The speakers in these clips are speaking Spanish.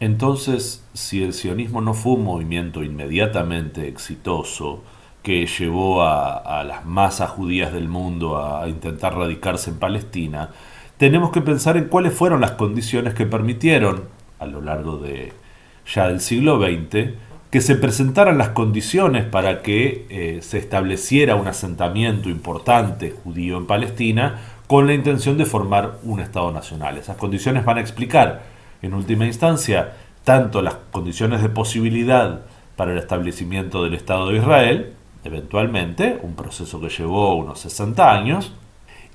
Entonces, si el sionismo no fue un movimiento inmediatamente exitoso que llevó a las masas judías del mundo a intentar radicarse en Palestina, tenemos que pensar en cuáles fueron las condiciones que permitieron, a lo largo de ya del siglo XX, que se presentaran las condiciones para que se estableciera un asentamiento importante judío en Palestina con la intención de formar un Estado nacional. Esas condiciones van a explicar, en última instancia, tanto las condiciones de posibilidad para el establecimiento del Estado de Israel, eventualmente, un proceso que llevó unos 60 años,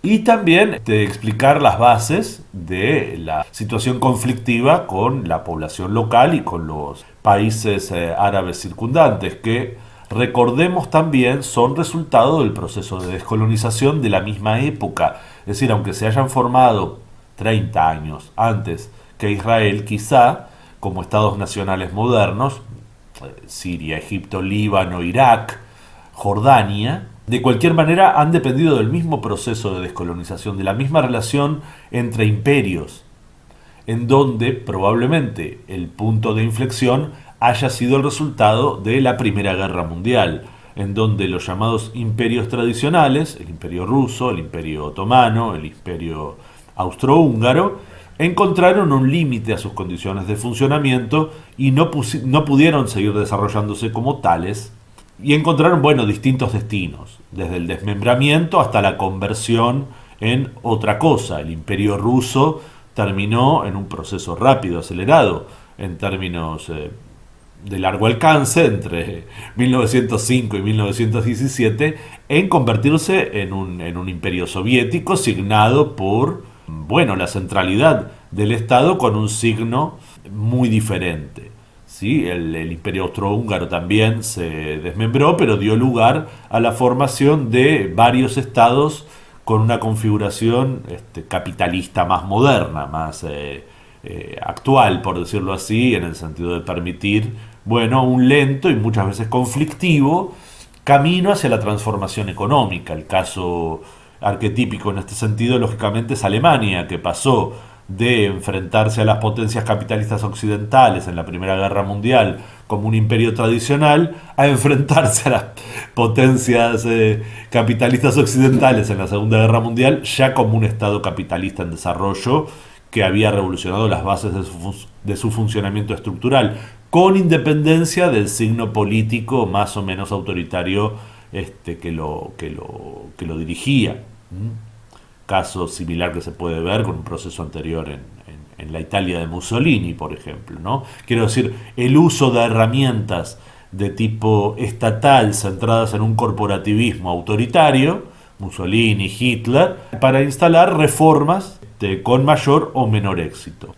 y también de explicar las bases de la situación conflictiva con la población local y con los países árabes circundantes, que recordemos también son resultado del proceso de descolonización de la misma época. Es decir, aunque se hayan formado 30 años antes que Israel, quizá como estados nacionales modernos, Siria, Egipto, Líbano, Irak, Jordania, de cualquier manera han dependido del mismo proceso de descolonización, de la misma relación entre imperios, en donde probablemente el punto de inflexión haya sido el resultado de la Primera Guerra Mundial, en donde los llamados imperios tradicionales, el imperio ruso, el imperio otomano, el imperio austrohúngaro, encontraron un límite a sus condiciones de funcionamiento y no pudieron seguir desarrollándose como tales, y encontraron, bueno, distintos destinos, desde el desmembramiento hasta la conversión en otra cosa. El imperio ruso terminó en un proceso rápido, acelerado, en términos de largo alcance, entre 1905 y 1917, en convertirse en un imperio soviético signado por, bueno, la centralidad del Estado con un signo muy diferente. ¿Sí? El imperio austrohúngaro también se desmembró, pero dio lugar a la formación de varios estados con una configuración capitalista más moderna, más actual, por decirlo así, en el sentido de permitir, bueno, un lento y muchas veces conflictivo camino hacia la transformación económica. El caso arquetípico en este sentido, lógicamente, es Alemania, que pasó de enfrentarse a las potencias capitalistas occidentales en la Primera Guerra Mundial como un imperio tradicional, a enfrentarse a las potencias capitalistas occidentales en la Segunda Guerra Mundial ya como un Estado capitalista en desarrollo que había revolucionado las bases de su funcionamiento estructural, con independencia del signo político más o menos autoritario que lo dirigía. Caso similar que se puede ver con un proceso anterior en la Italia de Mussolini, por ejemplo, ¿no? Quiero decir, el uso de herramientas de tipo estatal centradas en un corporativismo autoritario, Mussolini, Hitler, para instalar reformas con mayor o menor éxito.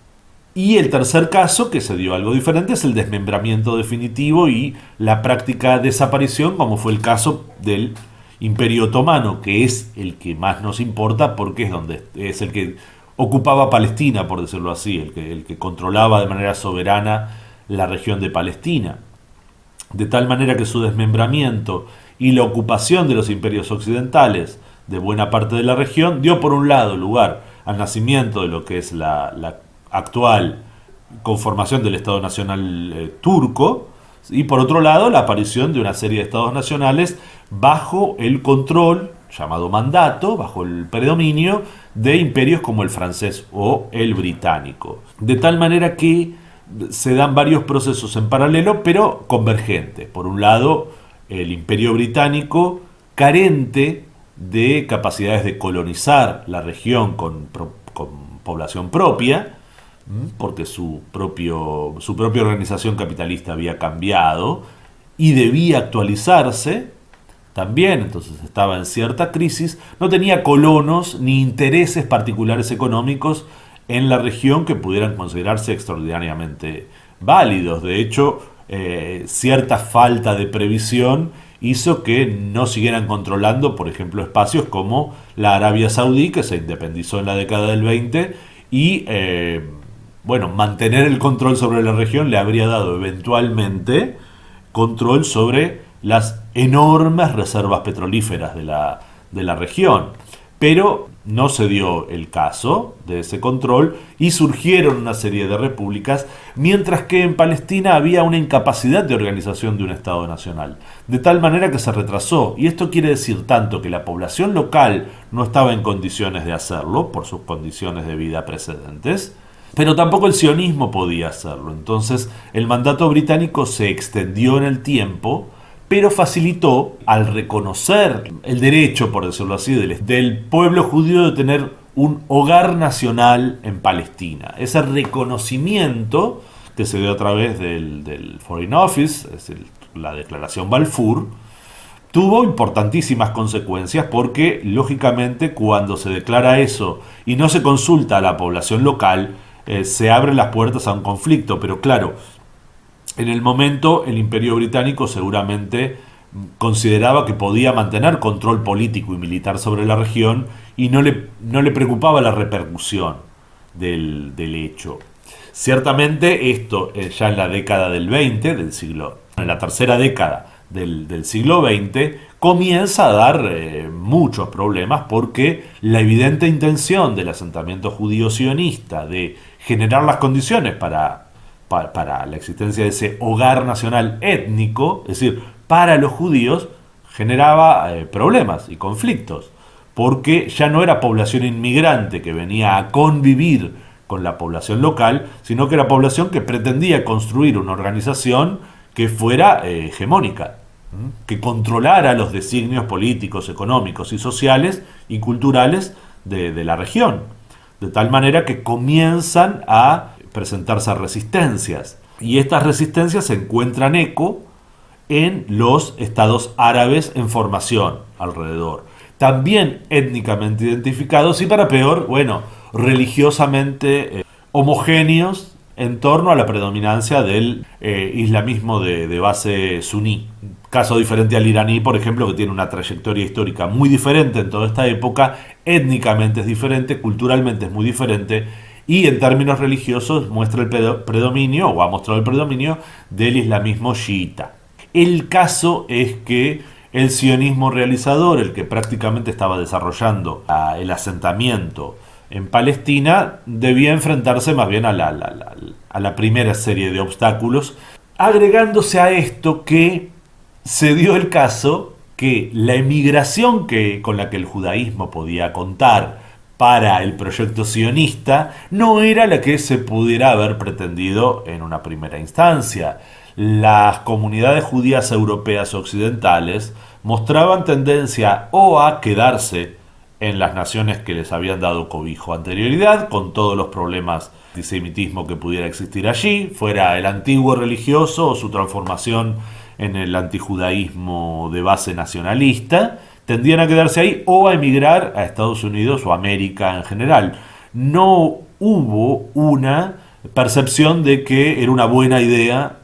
Y el tercer caso, que se dio algo diferente, es el desmembramiento definitivo y la práctica desaparición, como fue el caso del Imperio Otomano, que es el que más nos importa porque es el que ocupaba Palestina, por decirlo así, el que controlaba de manera soberana la región de Palestina. De tal manera que su desmembramiento y la ocupación de los imperios occidentales de buena parte de la región dio por un lado lugar al nacimiento de lo que es la actual conformación del Estado Nacional turco, y por otro lado la aparición de una serie de estados nacionales bajo el control, llamado mandato, bajo el predominio de imperios como el francés o el británico. De tal manera que se dan varios procesos en paralelo, pero convergentes. Por un lado, el imperio británico, carente de capacidades de colonizar la región con población propia, porque su propia organización capitalista había cambiado y debía actualizarse también, entonces estaba en cierta crisis, no tenía colonos ni intereses particulares económicos en la región que pudieran considerarse extraordinariamente válidos. De hecho, cierta falta de previsión hizo que no siguieran controlando, por ejemplo, espacios como la Arabia Saudí, que se independizó en la década del 20 y bueno, mantener el control sobre la región le habría dado eventualmente control sobre las enormes reservas petrolíferas de la región. Pero no se dio el caso de ese control y surgieron una serie de repúblicas, mientras que en Palestina había una incapacidad de organización de un Estado nacional, de tal manera que se retrasó. Y esto quiere decir tanto que la población local no estaba en condiciones de hacerlo, por sus condiciones de vida precedentes, pero tampoco el sionismo podía hacerlo. Entonces el mandato británico se extendió en el tiempo, pero facilitó, al reconocer el derecho, por decirlo así, del pueblo judío de tener un hogar nacional en Palestina. Ese reconocimiento que se dio a través del Foreign Office, es decir, la declaración Balfour, tuvo importantísimas consecuencias porque, lógicamente, cuando se declara eso y no se consulta a la población local, se abren las puertas a un conflicto. Pero claro, en el momento el Imperio Británico seguramente consideraba que podía mantener control político y militar sobre la región y no le preocupaba la repercusión del hecho. Ciertamente esto ya en la década del 20 del siglo, en la tercera década del siglo XX, comienza a dar muchos problemas porque la evidente intención del asentamiento judío sionista de generar las condiciones para la existencia de ese hogar nacional étnico, es decir, para los judíos, generaba problemas y conflictos, porque ya no era población inmigrante que venía a convivir con la población local, sino que era población que pretendía construir una organización que fuera hegemónica, que controlara los designios políticos, económicos y sociales y culturales de la región, de tal manera que comienzan a presentarse resistencias, y estas resistencias encuentran eco en los estados árabes en formación alrededor, también étnicamente identificados y, para peor, bueno, religiosamente homogéneos en torno a la predominancia del islamismo de base suní. Caso diferente al iraní, por ejemplo, que tiene una trayectoria histórica muy diferente en toda esta época, étnicamente es diferente, culturalmente es muy diferente, y en términos religiosos muestra el predominio, o ha mostrado el predominio, del islamismo chiita. El caso es que el sionismo realizador, el que prácticamente estaba desarrollando el asentamiento en Palestina, debía enfrentarse más bien a la primera serie de obstáculos, agregándose a esto que se dio el caso que la emigración con la que el judaísmo podía contar para el proyecto sionista no era la que se pudiera haber pretendido en una primera instancia. Las comunidades judías europeas occidentales mostraban tendencia o a quedarse en las naciones que les habían dado cobijo anterioridad, con todos los problemas de antisemitismo que pudiera existir allí, fuera el antiguo religioso o su transformación en el antijudaísmo de base nacionalista, tendían a quedarse ahí o a emigrar a Estados Unidos o América en general. No hubo una percepción de que era una buena idea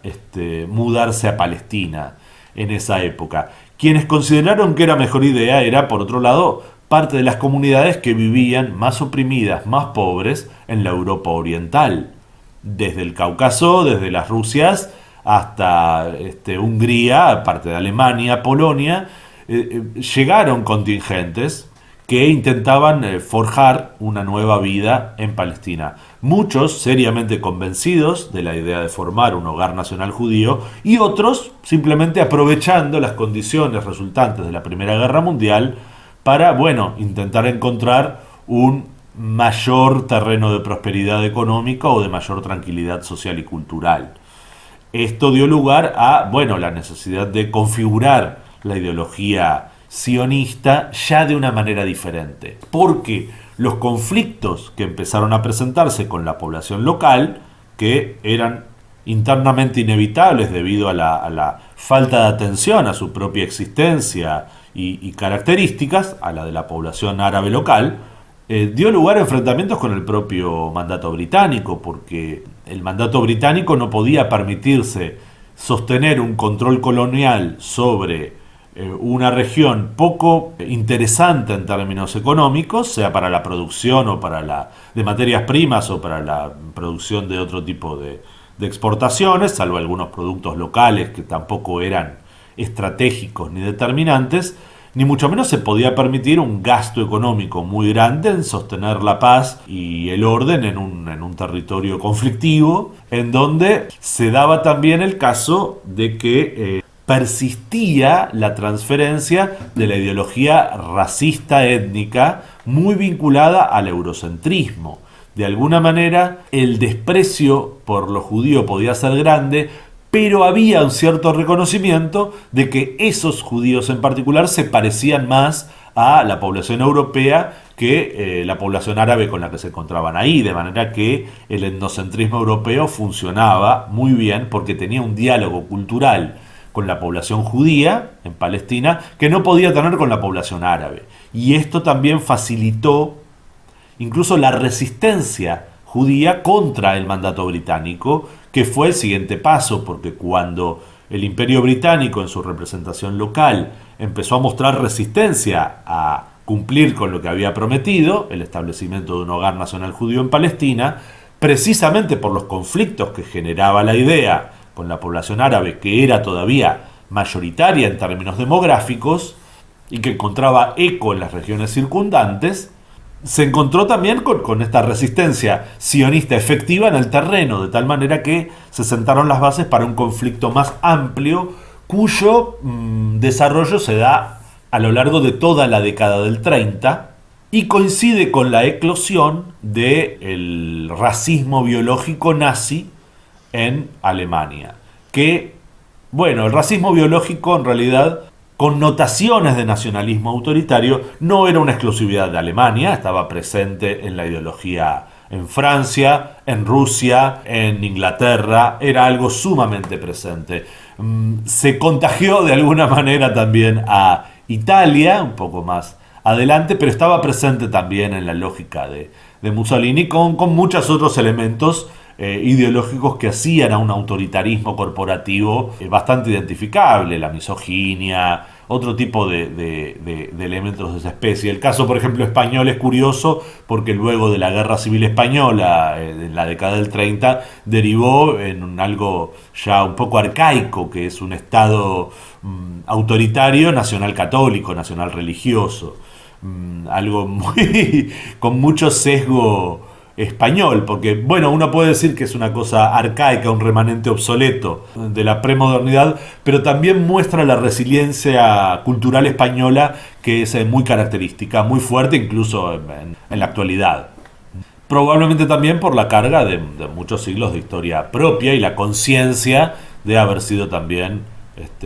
mudarse a Palestina en esa época. Quienes consideraron que era mejor idea era, por otro lado, parte de las comunidades que vivían más oprimidas, más pobres en la Europa oriental, desde el Cáucaso, desde las Rusias hasta Hungría, parte de Alemania, Polonia. Llegaron contingentes que intentaban forjar una nueva vida en Palestina. Muchos seriamente convencidos de la idea de formar un hogar nacional judío, y otros simplemente aprovechando las condiciones resultantes de la Primera Guerra Mundial para, bueno, intentar encontrar un mayor terreno de prosperidad económica o de mayor tranquilidad social y cultural. Esto dio lugar a, bueno, la necesidad de configurar la ideología sionista ya de una manera diferente, porque los conflictos que empezaron a presentarse con la población local, que eran internamente inevitables debido a la falta de atención a su propia existencia y características, a la de la población árabe local, dio lugar a enfrentamientos con el propio mandato británico, porque el mandato británico no podía permitirse sostener un control colonial sobre una región poco interesante en términos económicos, sea para la producción o de materias primas o para la producción de otro tipo de exportaciones, salvo algunos productos locales que tampoco eran estratégicos ni determinantes. ni mucho menos se podía permitir un gasto económico muy grande en sostener la paz y el orden en un territorio conflictivo, en donde se daba también el caso de que persistía la transferencia de la ideología racista étnica muy vinculada al eurocentrismo. De alguna manera, el desprecio por lo judío podía ser grande, pero había un cierto reconocimiento de que esos judíos en particular se parecían más a la población europea que la población árabe con la que se encontraban ahí, de manera que el etnocentrismo europeo funcionaba muy bien porque tenía un diálogo cultural con la población judía en Palestina que no podía tener con la población árabe. Y esto también facilitó incluso la resistencia judía contra el mandato británico, que fue el siguiente paso, porque cuando el Imperio Británico en su representación local empezó a mostrar resistencia a cumplir con lo que había prometido, el establecimiento de un hogar nacional judío en Palestina, precisamente por los conflictos que generaba la idea con la población árabe, que era todavía mayoritaria en términos demográficos y que encontraba eco en las regiones circundantes, se encontró también con esta resistencia sionista efectiva en el terreno, de tal manera que se sentaron las bases para un conflicto más amplio, cuyo desarrollo se da a lo largo de toda la década del 30 y coincide con la eclosión del racismo biológico nazi en Alemania. Que, bueno, el racismo biológico en realidad, connotaciones de nacionalismo autoritario, no era una exclusividad de Alemania, estaba presente en la ideología en Francia, en Rusia, en Inglaterra, era algo sumamente presente. Se contagió de alguna manera también a Italia, un poco más adelante, pero estaba presente también en la lógica de Mussolini con muchos otros elementos ideológicos que hacían a un autoritarismo corporativo bastante identificable, la misoginia, otro tipo de elementos de esa especie. El caso, por ejemplo, español es curioso porque luego de la Guerra Civil Española, en la década del 30, derivó en algo ya un poco arcaico, que es un Estado autoritario, nacional católico, nacional religioso. Algo muy con mucho sesgo español, porque bueno, uno puede decir que es una cosa arcaica, un remanente obsoleto de la premodernidad, pero también muestra la resiliencia cultural española que es muy característica, muy fuerte incluso en la actualidad. Probablemente también por la carga de muchos siglos de historia propia y la conciencia de haber sido también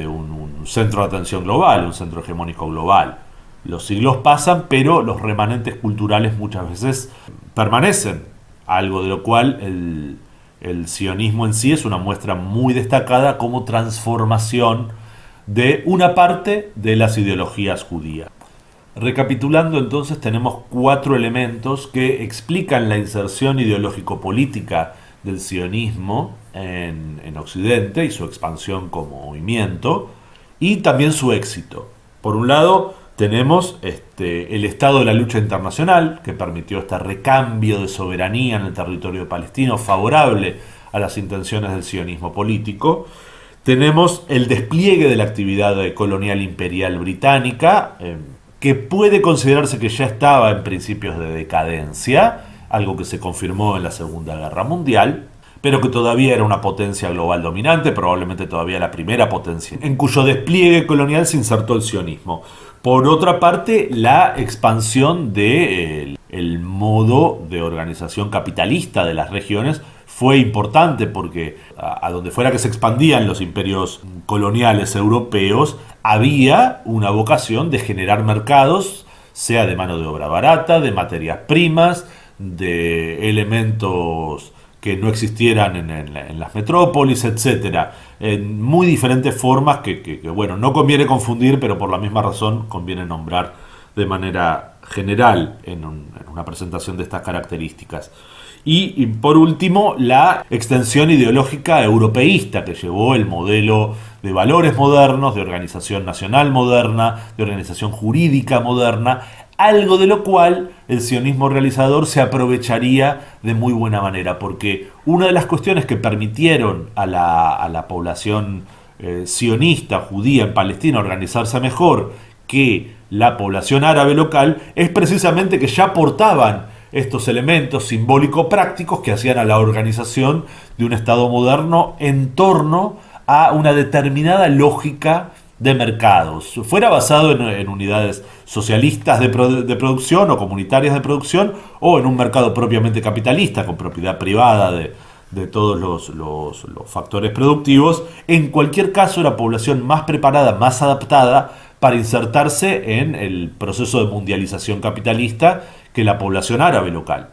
un centro de atención global, un centro hegemónico global. Los siglos pasan, pero los remanentes culturales muchas veces permanecen, algo de lo cual el sionismo en sí es una muestra muy destacada como transformación de una parte de las ideologías judías. Recapitulando entonces, tenemos 4 elementos que explican la inserción ideológico-política del sionismo en Occidente y su expansión como movimiento, y también su éxito. Por un lado, tenemos el estado de la lucha internacional, que permitió este recambio de soberanía en el territorio palestino favorable a las intenciones del sionismo político. Tenemos el despliegue de la actividad colonial imperial británica, que puede considerarse que ya estaba en principios de decadencia, algo que se confirmó en la Segunda Guerra Mundial, pero que todavía era una potencia global dominante, probablemente todavía la primera potencia, en cuyo despliegue colonial se insertó el sionismo. Por otra parte, la expansión del modo de organización capitalista de las regiones fue importante porque a donde fuera que se expandían los imperios coloniales europeos, había una vocación de generar mercados, sea de mano de obra barata, de materias primas, de elementos que no existieran en las metrópolis, etcétera, en muy diferentes formas que, bueno, no conviene confundir, pero por la misma razón conviene nombrar de manera general en una presentación de estas características. Y por último, la extensión ideológica europeísta que llevó el modelo de valores modernos, de organización nacional moderna, de organización jurídica moderna, algo de lo cual el sionismo realizador se aprovecharía de muy buena manera, porque una de las cuestiones que permitieron a la población sionista, judía en Palestina organizarse mejor que la población árabe local es precisamente que ya portaban estos elementos simbólico-prácticos que hacían a la organización de un Estado moderno en torno a una determinada lógica de mercados, fuera basado en unidades socialistas de producción o comunitarias de producción, o en un mercado propiamente capitalista con propiedad privada de todos los factores productivos. En cualquier caso, la población más preparada, más adaptada para insertarse en el proceso de mundialización capitalista que la población árabe local,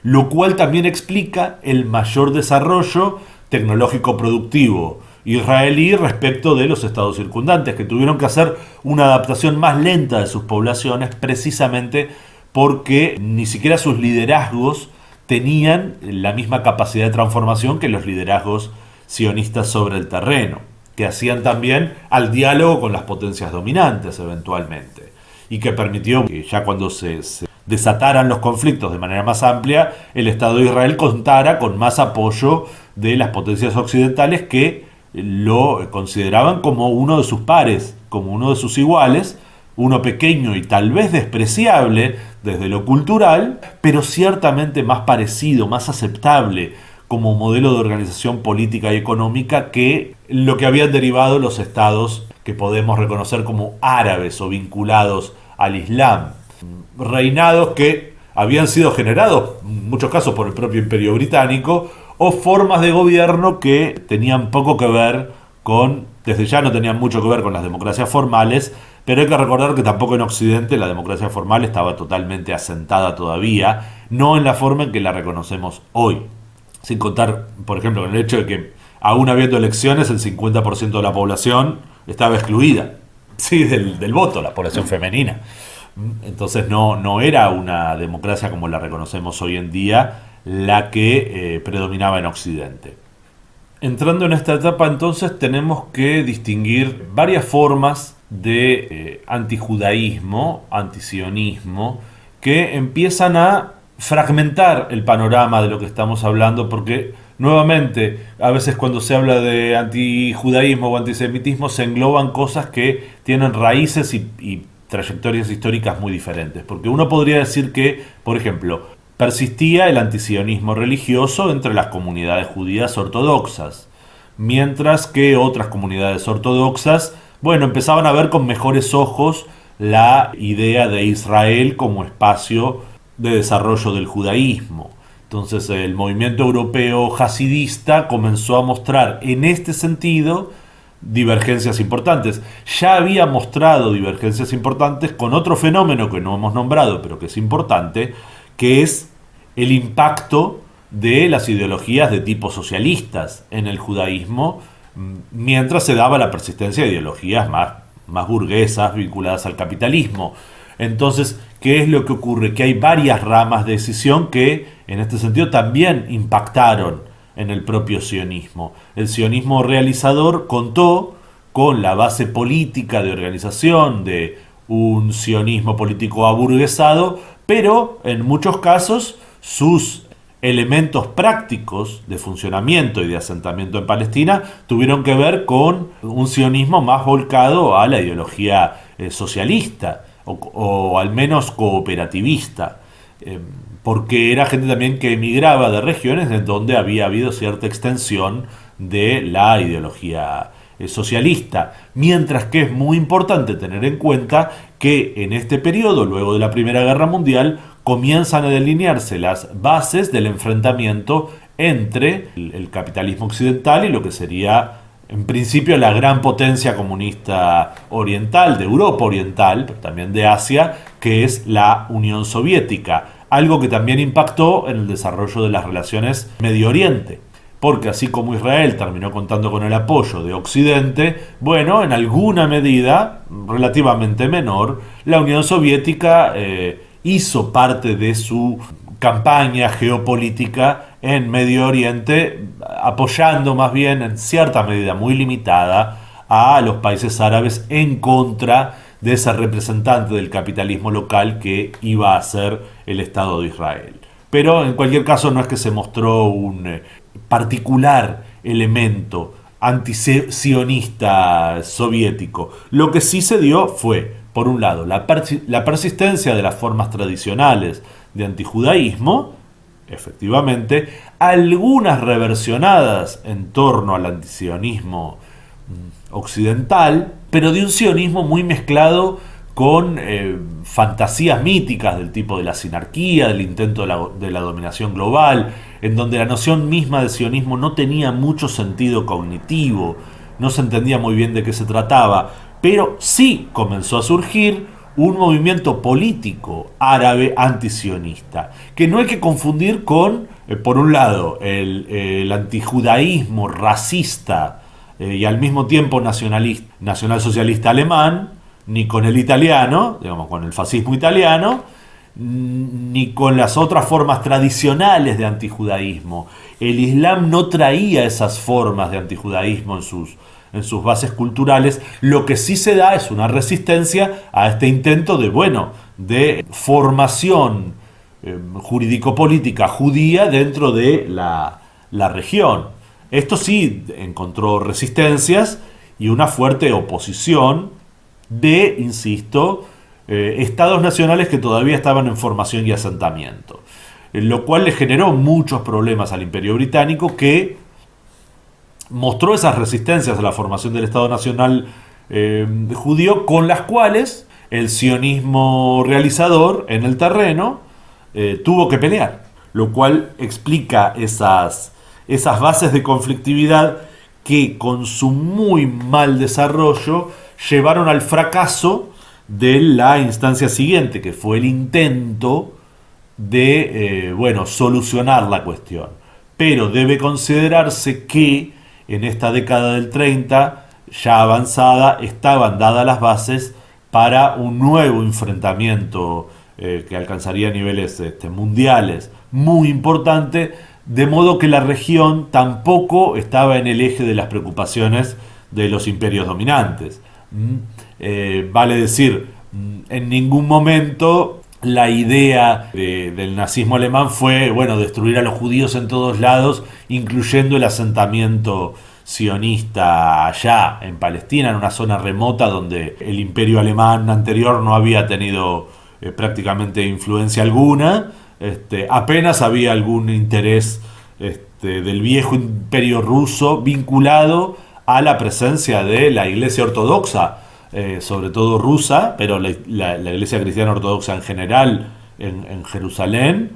lo cual también explica el mayor desarrollo tecnológico productivo israelí respecto de los estados circundantes, que tuvieron que hacer una adaptación más lenta de sus poblaciones, precisamente porque ni siquiera sus liderazgos tenían la misma capacidad de transformación que los liderazgos sionistas sobre el terreno, que hacían también al diálogo con las potencias dominantes eventualmente, y que permitió que ya cuando se desataran los conflictos de manera más amplia, el Estado de Israel contara con más apoyo de las potencias occidentales, que lo consideraban como uno de sus pares, como uno de sus iguales, uno pequeño y tal vez despreciable desde lo cultural, pero ciertamente más parecido, más aceptable como modelo de organización política y económica que lo que habían derivado los estados que podemos reconocer como árabes o vinculados al Islam. Reinados que habían sido generados, en muchos casos, por el propio Imperio Británico, o formas de gobierno que tenían poco que ver con, desde ya no tenían mucho que ver con las democracias formales, pero hay que recordar que tampoco en Occidente la democracia formal estaba totalmente asentada todavía, no en la forma en que la reconocemos hoy. Sin contar, por ejemplo, el hecho de que, aún habiendo elecciones, el 50% de la población estaba excluida, sí, del voto, la población femenina. Entonces no era una democracia como la reconocemos hoy en día la que predominaba en Occidente. Entrando en esta etapa, entonces, tenemos que distinguir varias formas de antijudaísmo, antisionismo, que empiezan a fragmentar el panorama de lo que estamos hablando, porque nuevamente, a veces cuando se habla de antijudaísmo o antisemitismo, se engloban cosas que tienen raíces y trayectorias históricas muy diferentes. Porque uno podría decir que, por ejemplo, persistía el antisionismo religioso entre las comunidades judías ortodoxas, mientras que otras comunidades ortodoxas, bueno, empezaban a ver con mejores ojos la idea de Israel como espacio de desarrollo del judaísmo. Entonces el movimiento europeo hasidista comenzó a mostrar en este sentido divergencias importantes. Ya había mostrado divergencias importantes con otro fenómeno que no hemos nombrado, pero que es importante, que es el impacto de las ideologías de tipo socialistas en el judaísmo, mientras se daba la persistencia de ideologías más burguesas vinculadas al capitalismo. Entonces, ¿qué es lo que ocurre? Que hay varias ramas de decisión que en este sentido también impactaron en el propio sionismo. El sionismo realizador contó con la base política de organización de un sionismo político aburguesado, pero en muchos casos sus elementos prácticos de funcionamiento y de asentamiento en Palestina tuvieron que ver con un sionismo más volcado a la ideología socialista o al menos cooperativista, porque era gente también que emigraba de regiones en donde había habido cierta extensión de la ideología socialista, mientras que es muy importante tener en cuenta que en este periodo, luego de la Primera Guerra Mundial, comienzan a delinearse las bases del enfrentamiento entre el capitalismo occidental y lo que sería en principio la gran potencia comunista oriental, de Europa oriental, pero también de Asia, que es la Unión Soviética, algo que también impactó en el desarrollo de las relaciones Medio Oriente. Porque así como Israel terminó contando con el apoyo de Occidente, bueno, en alguna medida, relativamente menor, la Unión Soviética hizo parte de su campaña geopolítica en Medio Oriente, apoyando más bien en cierta medida muy limitada a los países árabes en contra de ese representante del capitalismo local que iba a ser el Estado de Israel. Pero en cualquier caso no es que se mostró un particular elemento antisionista soviético. Lo que sí se dio fue, por un lado, la persistencia de las formas tradicionales de antijudaísmo, efectivamente, algunas reversionadas en torno al antisionismo occidental, pero de un sionismo muy mezclado con fantasías míticas del tipo de la sinarquía, del intento de la dominación global, en donde la noción misma de sionismo no tenía mucho sentido cognitivo, no se entendía muy bien de qué se trataba, pero sí comenzó a surgir un movimiento político árabe antisionista, que no hay que confundir con, por un lado, el antijudaísmo racista y al mismo tiempo nacionalsocialista alemán, ni con el italiano, digamos, con el fascismo italiano, ni con las otras formas tradicionales de antijudaísmo. El Islam no traía esas formas de antijudaísmo en sus bases culturales. Lo que sí se da es una resistencia a este intento de formación jurídico-política judía dentro de la región. Esto sí encontró resistencias y una fuerte oposición de, insisto, estados nacionales que todavía estaban en formación y asentamiento, lo cual le generó muchos problemas al Imperio Británico, que mostró esas resistencias a la formación del Estado Nacional judío, con las cuales el sionismo realizador en el terreno tuvo que pelear, lo cual explica esas bases de conflictividad que, con su muy mal desarrollo, llevaron al fracaso de la instancia siguiente, que fue el intento de solucionar la cuestión. Pero debe considerarse que en esta década del 30, ya avanzada, estaban dadas las bases para un nuevo enfrentamiento que alcanzaría niveles mundiales muy importante, de modo que la región tampoco estaba en el eje de las preocupaciones de los imperios dominantes. Vale decir, en ningún momento la idea del nazismo alemán fue destruir a los judíos en todos lados, incluyendo el asentamiento sionista allá en Palestina, en una zona remota donde el imperio alemán anterior no había tenido prácticamente influencia alguna. Apenas había algún interés del viejo imperio ruso vinculado a la presencia de la iglesia ortodoxa, sobre todo rusa, pero la iglesia cristiana ortodoxa en general en Jerusalén,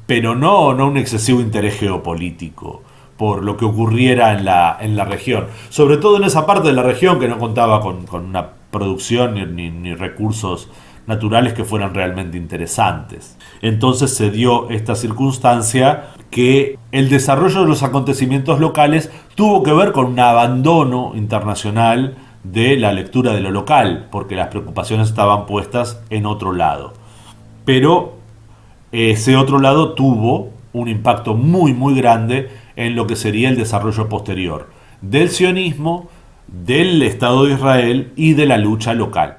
pero no un excesivo interés geopolítico por lo que ocurriera en la región, sobre todo en esa parte de la región que no contaba con una producción ni recursos naturales que fueran realmente interesantes. Entonces se dio esta circunstancia que el desarrollo de los acontecimientos locales tuvo que ver con un abandono internacional de la lectura de lo local, porque las preocupaciones estaban puestas en otro lado. Pero ese otro lado tuvo un impacto muy muy grande en lo que sería el desarrollo posterior del sionismo, del Estado de Israel y de la lucha local.